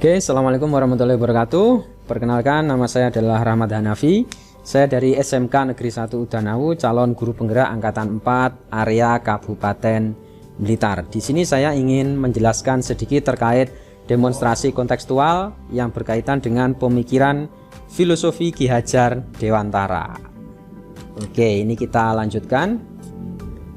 Oke, assalamualaikum warahmatullahi wabarakatuh. Perkenalkan, nama saya adalah Rahmat Hanafi. Saya dari SMK Negeri 1 Udanawu, calon guru penggerak angkatan 4 area Kabupaten Blitar. Di sini saya ingin menjelaskan sedikit terkait demonstrasi kontekstual yang berkaitan dengan pemikiran filosofi Ki Hajar Dewantara. Oke, ini kita lanjutkan.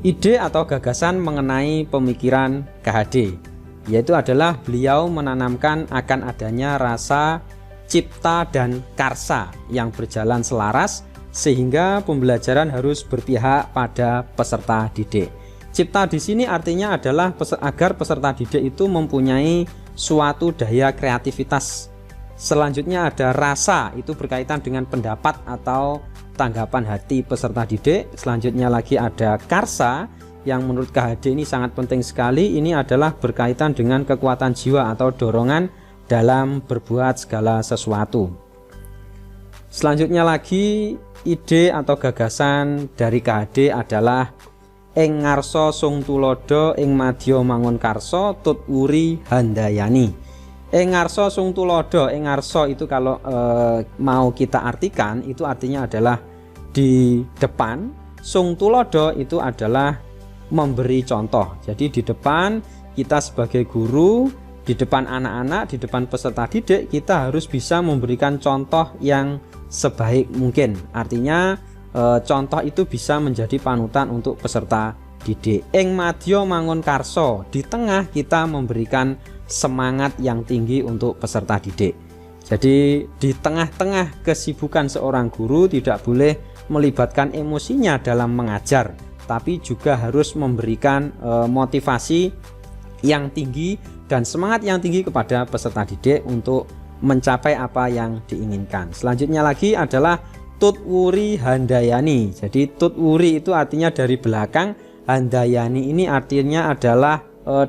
Ide atau gagasan mengenai pemikiran KHD, yaitu adalah beliau menanamkan akan adanya rasa cipta dan karsa yang berjalan selaras, sehingga pembelajaran harus berpihak pada peserta didik. Cipta di sini artinya adalah agar peserta didik itu mempunyai suatu daya kreativitas. Selanjutnya ada rasa, itu berkaitan dengan pendapat atau tanggapan hati peserta didik. Selanjutnya lagi ada karsa, yang menurut KHD ini sangat penting sekali. Ini adalah berkaitan dengan kekuatan jiwa atau dorongan dalam berbuat segala sesuatu. Selanjutnya lagi, ide atau gagasan dari KHD adalah ing ngarsa sung tulodo ing madya mangun karsa tut wuri handayani. Ing ngarsa sung tulodo, ing ngarsa itu kalau mau kita artikan, itu artinya adalah di depan. Sung tulodo itu adalah memberi contoh. Jadi di depan kita sebagai guru, di depan anak-anak, di depan peserta didik, kita harus bisa memberikan contoh yang sebaik mungkin. Artinya contoh itu bisa menjadi panutan untuk peserta didik. Ing madya mangun karsa, di tengah kita memberikan semangat yang tinggi untuk peserta didik. Jadi di tengah-tengah kesibukan seorang guru tidak boleh melibatkan emosinya dalam mengajar, tapi juga harus memberikan motivasi yang tinggi dan semangat yang tinggi kepada peserta didik untuk mencapai apa yang diinginkan. Selanjutnya lagi adalah tutwuri handayani. Jadi tutwuri itu artinya dari belakang, handayani ini artinya adalah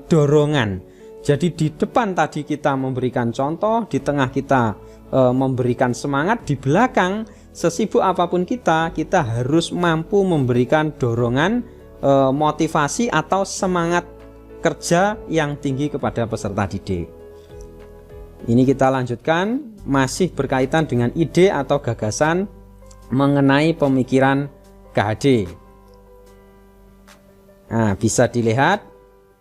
dorongan. Jadi di depan tadi kita memberikan contoh, di tengah kita memberikan semangat, di belakang sesibuk apapun kita harus mampu memberikan dorongan, motivasi atau semangat kerja yang tinggi kepada peserta didik. Ini kita lanjutkan, masih berkaitan dengan ide atau gagasan mengenai pemikiran KHD. Nah, bisa dilihat,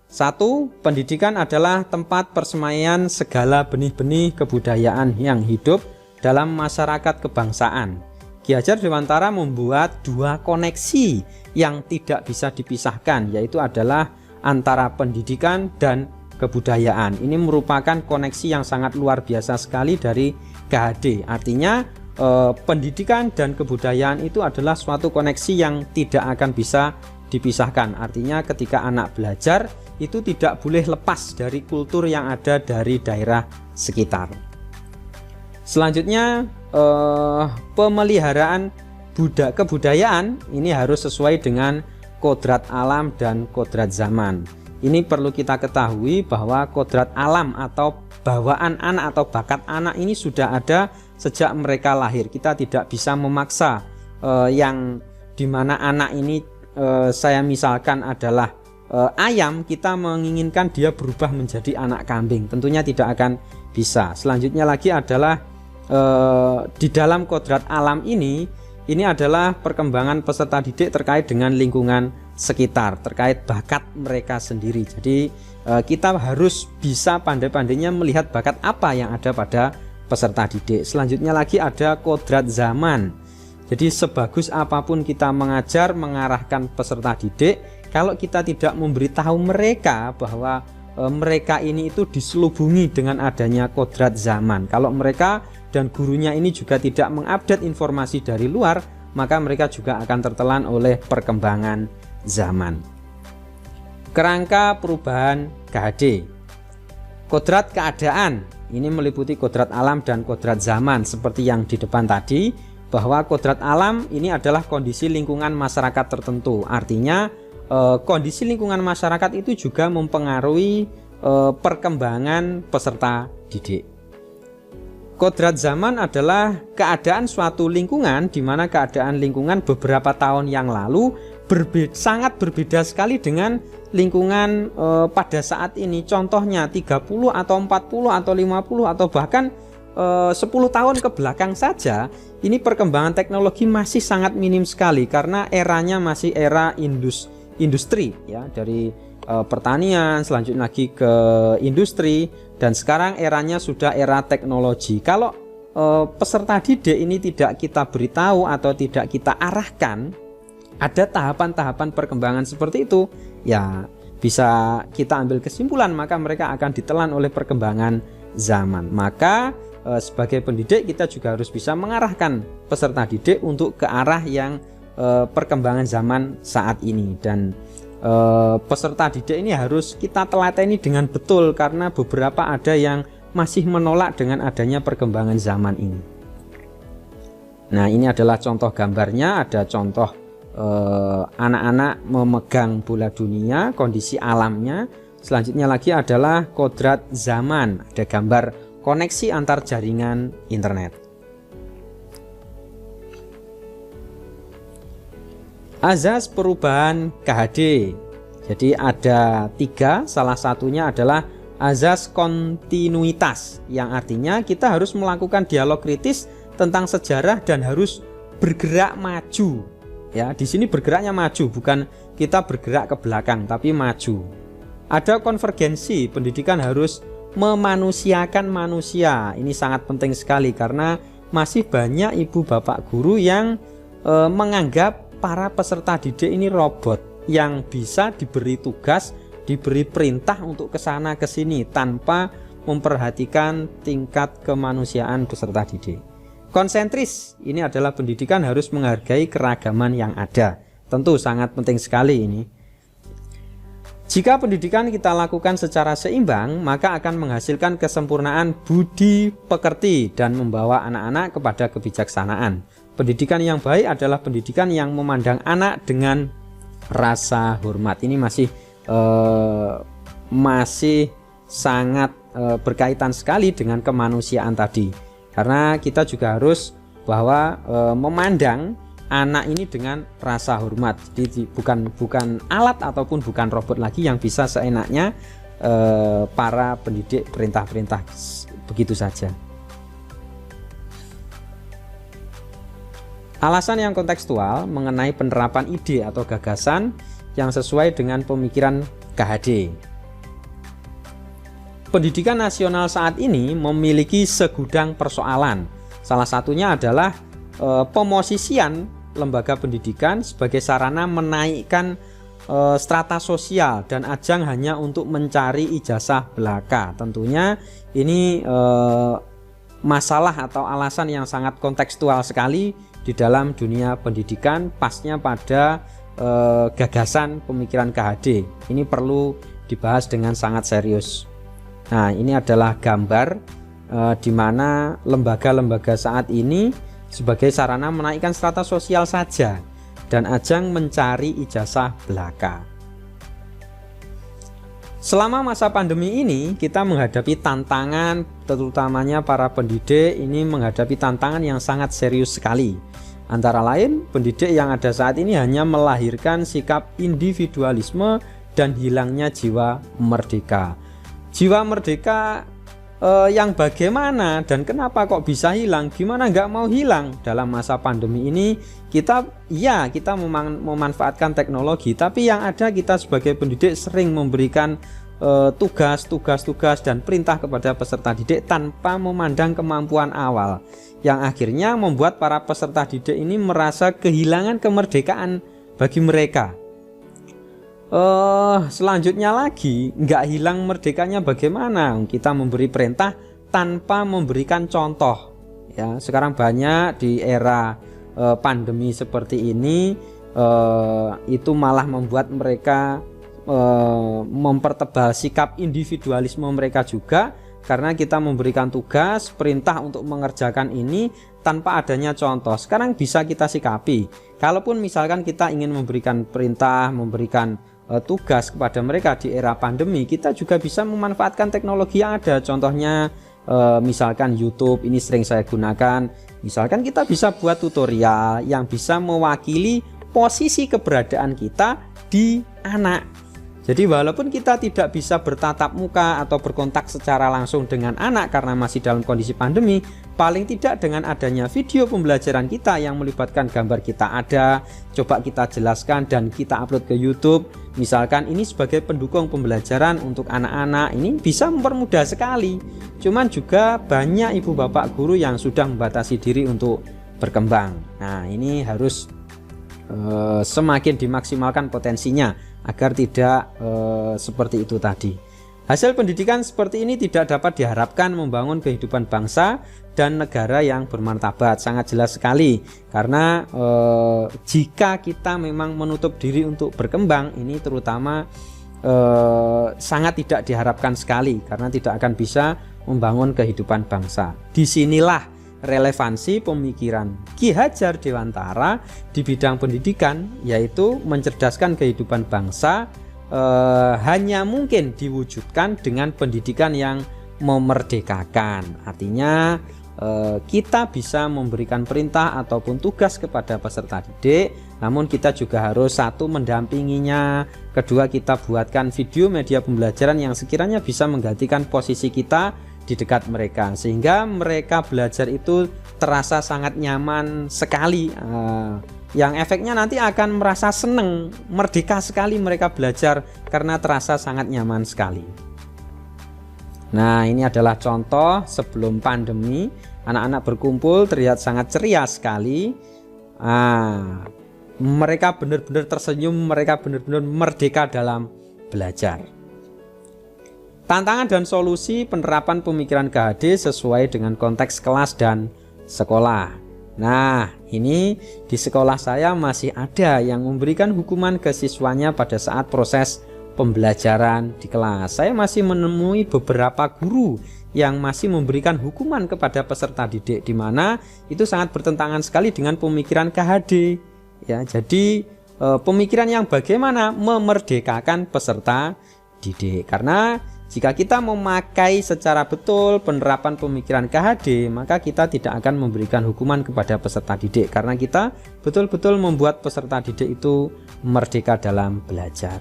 1. Pendidikan adalah tempat persemaian segala benih-benih kebudayaan yang hidup dalam masyarakat kebangsaan. Ki Hajar Dewantara membuat dua koneksi yang tidak bisa dipisahkan, yaitu adalah antara pendidikan dan kebudayaan. Ini merupakan koneksi yang sangat luar biasa sekali dari KHD. Artinya pendidikan dan kebudayaan itu adalah suatu koneksi yang tidak akan bisa dipisahkan. Artinya ketika anak belajar itu tidak boleh lepas dari kultur yang ada dari daerah sekitar. Selanjutnya pemeliharaan kebudayaan ini harus sesuai dengan kodrat alam dan kodrat zaman. Ini perlu kita ketahui bahwa kodrat alam atau bawaan anak atau bakat anak ini sudah ada sejak mereka lahir. Kita tidak bisa memaksa yang dimana anak ini saya misalkan adalah ayam, kita menginginkan dia berubah menjadi anak kambing. Tentunya tidak akan bisa. Selanjutnya lagi adalah di dalam kodrat alam ini adalah perkembangan peserta didik terkait dengan lingkungan sekitar, terkait bakat mereka sendiri. Jadi kita harus bisa pandai-pandainya melihat bakat apa yang ada pada peserta didik. Selanjutnya lagi ada kodrat zaman. Jadi sebagus apapun kita mengajar, mengarahkan peserta didik, kalau kita tidak memberitahu mereka bahwa mereka ini itu diselubungi dengan adanya kodrat zaman, kalau mereka dan gurunya ini juga tidak mengupdate informasi dari luar, maka mereka juga akan tertelan oleh perkembangan zaman. Kerangka perubahan KHD. Kodrat keadaan ini meliputi kodrat alam dan kodrat zaman, seperti yang di depan tadi, bahwa kodrat alam ini adalah kondisi lingkungan masyarakat tertentu. Artinya kondisi lingkungan masyarakat itu juga mempengaruhi perkembangan peserta didik. Kodrat zaman adalah keadaan suatu lingkungan, di mana keadaan lingkungan beberapa tahun yang lalu sangat berbeda sekali dengan lingkungan pada saat ini. Contohnya 30 atau 40 atau 50 atau bahkan 10 tahun ke belakang saja, ini perkembangan teknologi masih sangat minim sekali karena eranya masih era industri ya, dari pertanian selanjutnya lagi ke industri, dan sekarang eranya sudah era teknologi. Kalau peserta didik ini tidak kita beritahu atau tidak kita arahkan ada tahapan-tahapan perkembangan seperti itu, ya bisa kita ambil kesimpulan maka mereka akan ditelan oleh perkembangan zaman. Maka sebagai pendidik kita juga harus bisa mengarahkan peserta didik untuk ke arah yang perkembangan zaman saat ini, dan peserta didik ini harus kita telateni dengan betul karena beberapa ada yang masih menolak dengan adanya perkembangan zaman ini. Nah, ini adalah contoh gambarnya, ada contoh anak-anak memegang bola dunia, kondisi alamnya. Selanjutnya lagi adalah kodrat zaman, ada gambar koneksi antar jaringan internet. Azas perubahan KHD. Jadi ada 3, salah satunya adalah azas kontinuitas, yang artinya kita harus melakukan dialog kritis tentang sejarah dan harus bergerak maju. Ya, di sini bergeraknya maju, bukan kita bergerak ke belakang tapi maju. Ada konvergensi, pendidikan harus memanusiakan manusia. Ini sangat penting sekali karena masih banyak ibu bapak guru yang menganggap para peserta didik ini robot yang bisa diberi tugas, diberi perintah untuk kesana kesini tanpa memperhatikan tingkat kemanusiaan peserta didik. Konsentris, ini adalah pendidikan harus menghargai keragaman yang ada. Tentu sangat penting sekali ini. Jika pendidikan kita lakukan secara seimbang, maka akan menghasilkan kesempurnaan budi pekerti dan membawa anak-anak kepada kebijaksanaan. Pendidikan yang baik adalah pendidikan yang memandang anak dengan rasa hormat. Ini masih sangat berkaitan sekali dengan kemanusiaan tadi. Karena kita juga harus bahwa memandang anak ini dengan rasa hormat. Jadi bukan alat ataupun bukan robot lagi yang bisa seenaknya para pendidik perintah-perintah begitu saja. Alasan yang kontekstual mengenai penerapan ide atau gagasan yang sesuai dengan pemikiran KHD. Pendidikan nasional saat ini memiliki segudang persoalan. Salah satunya adalah pemosisian lembaga pendidikan sebagai sarana menaikkan strata sosial dan ajang hanya untuk mencari ijazah belaka. Tentunya ini masalah atau alasan yang sangat kontekstual sekali di dalam dunia pendidikan, pasnya pada gagasan pemikiran KHD. Ini perlu dibahas dengan sangat serius. Nah, ini adalah gambar di mana lembaga-lembaga saat ini sebagai sarana menaikkan strata sosial saja dan ajang mencari ijazah belaka. Selama masa pandemi ini kita menghadapi tantangan, terutamanya para pendidik ini menghadapi tantangan yang sangat serius sekali. Antara lain, pendidik yang ada saat ini hanya melahirkan sikap individualisme dan hilangnya jiwa merdeka. Jiwa merdeka yang bagaimana dan kenapa kok bisa hilang? Gimana nggak mau hilang? Dalam masa pandemi ini kita memanfaatkan teknologi, tapi yang ada kita sebagai pendidik sering memberikan tugas dan perintah kepada peserta didik tanpa memandang kemampuan awal, yang akhirnya membuat para peserta didik ini merasa kehilangan kemerdekaan bagi mereka. Selanjutnya lagi, nggak hilang merdekanya bagaimana? Kita memberi perintah tanpa memberikan contoh. Ya, sekarang banyak di era pandemi seperti ini, itu malah membuat mereka mempertebal sikap individualisme mereka juga, karena kita memberikan tugas, perintah untuk mengerjakan ini tanpa adanya contoh. Sekarang bisa kita sikapi, kalaupun misalkan kita ingin memberikan perintah, memberikan tugas kepada mereka di era pandemi, kita juga bisa memanfaatkan teknologi yang ada. Contohnya misalkan YouTube, ini sering saya gunakan. Misalkan kita bisa buat tutorial yang bisa mewakili posisi keberadaan kita di anak. Jadi walaupun kita tidak bisa bertatap muka atau berkontak secara langsung dengan anak karena masih dalam kondisi pandemi, paling tidak dengan adanya video pembelajaran kita yang melibatkan gambar kita ada, coba kita jelaskan dan kita upload ke YouTube. Misalkan ini sebagai pendukung pembelajaran untuk anak-anak, ini bisa mempermudah sekali. Cuman juga banyak ibu bapak guru yang sudah membatasi diri untuk berkembang. Nah, ini harus semakin dimaksimalkan potensinya agar tidak seperti itu tadi. Hasil pendidikan seperti ini tidak dapat diharapkan membangun kehidupan bangsa dan negara yang bermartabat. Sangat jelas sekali, karena jika kita memang menutup diri untuk berkembang, ini terutama sangat tidak diharapkan sekali, karena tidak akan bisa membangun kehidupan bangsa. Disinilah relevansi pemikiran Ki Hajar Dewantara di bidang pendidikan, yaitu mencerdaskan kehidupan bangsa hanya mungkin diwujudkan dengan pendidikan yang memerdekakan. Artinya kita bisa memberikan perintah ataupun tugas kepada peserta didik, namun kita juga harus satu mendampinginya, kedua kita buatkan video media pembelajaran yang sekiranya bisa menggantikan posisi kita di dekat mereka, sehingga mereka belajar itu terasa sangat nyaman sekali, yang efeknya nanti akan merasa seneng, merdeka sekali mereka belajar karena terasa sangat nyaman sekali. Nah, ini adalah contoh sebelum pandemi, anak-anak berkumpul terlihat sangat ceria sekali. Mereka benar-benar tersenyum, mereka benar-benar merdeka dalam belajar. Tantangan dan solusi penerapan pemikiran KHD sesuai dengan konteks kelas dan sekolah. Nah, ini di sekolah saya masih ada yang memberikan hukuman ke siswanya pada saat proses pembelajaran di kelas. Saya masih menemui beberapa guru yang masih memberikan hukuman kepada peserta didik, di mana itu sangat bertentangan sekali dengan pemikiran KHD. Ya, jadi pemikiran yang bagaimana memerdekakan peserta didik, karena jika kita memakai secara betul penerapan pemikiran KHD, maka kita tidak akan memberikan hukuman kepada peserta didik, karena kita betul-betul membuat peserta didik itu merdeka dalam belajar.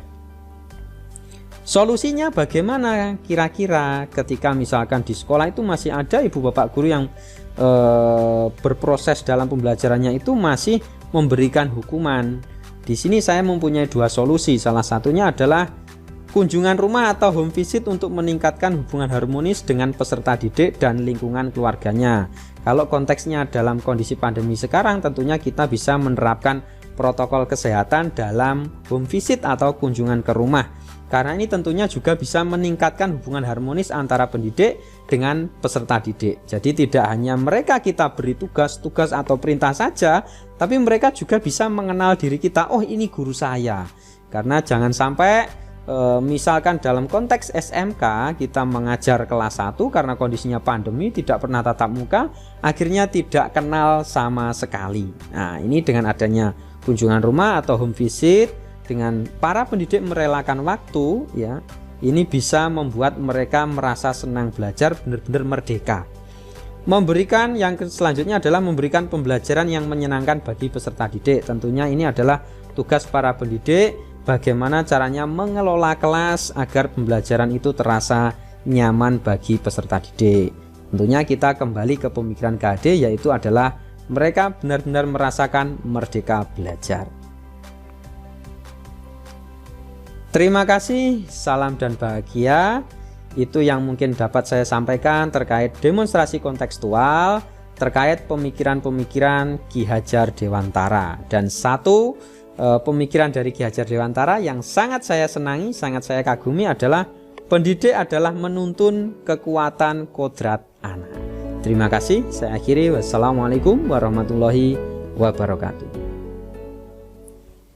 Solusinya bagaimana kira-kira ketika misalkan di sekolah itu masih ada ibu bapak guru yang berproses dalam pembelajarannya itu masih memberikan hukuman? Di sini saya mempunyai dua solusi. Salah satunya adalah kunjungan rumah atau home visit untuk meningkatkan hubungan harmonis dengan peserta didik dan lingkungan keluarganya. Kalau konteksnya dalam kondisi pandemi sekarang, tentunya kita bisa menerapkan protokol kesehatan dalam home visit atau kunjungan ke rumah. Karena ini tentunya juga bisa meningkatkan hubungan harmonis antara pendidik dengan peserta didik. Jadi tidak hanya mereka kita beri tugas atau perintah saja, tapi mereka juga bisa mengenal diri kita. Oh, ini guru saya. Karena jangan sampai misalkan dalam konteks SMK kita mengajar kelas 1 karena kondisinya pandemi, tidak pernah tatap muka, akhirnya tidak kenal sama sekali. Nah, ini dengan adanya kunjungan rumah atau home visit, dengan para pendidik merelakan waktu, ya, ini bisa membuat mereka merasa senang belajar, benar-benar merdeka. Memberikan yang selanjutnya adalah memberikan pembelajaran yang menyenangkan bagi peserta didik. Tentunya ini adalah tugas para pendidik, bagaimana caranya mengelola kelas agar pembelajaran itu terasa nyaman bagi peserta didik. Tentunya kita kembali ke pemikiran KHD, yaitu adalah mereka benar-benar merasakan merdeka belajar. Terima kasih, salam dan bahagia. Itu yang mungkin dapat saya sampaikan terkait demonstrasi kontekstual, terkait pemikiran-pemikiran Ki Hajar Dewantara. Dan satu pemikiran dari Ki Hajar Dewantara yang sangat saya senangi, sangat saya kagumi adalah pendidik adalah menuntun kekuatan kodrat anak. Terima kasih, saya akhiri. Wassalamualaikum warahmatullahi wabarakatuh.